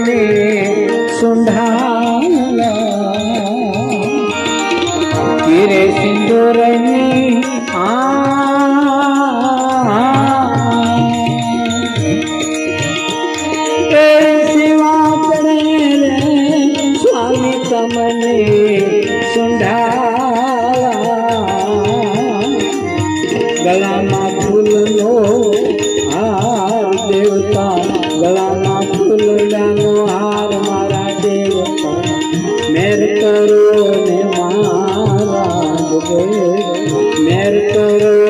ने सुंढाला गिरे सिंदूर ने सेवा करे रे स्वामी तमने सुंढाला गला में फूल लो हार देवता गला में फूल लो हार मारा देवता मेर करो ने महाराज मेर करो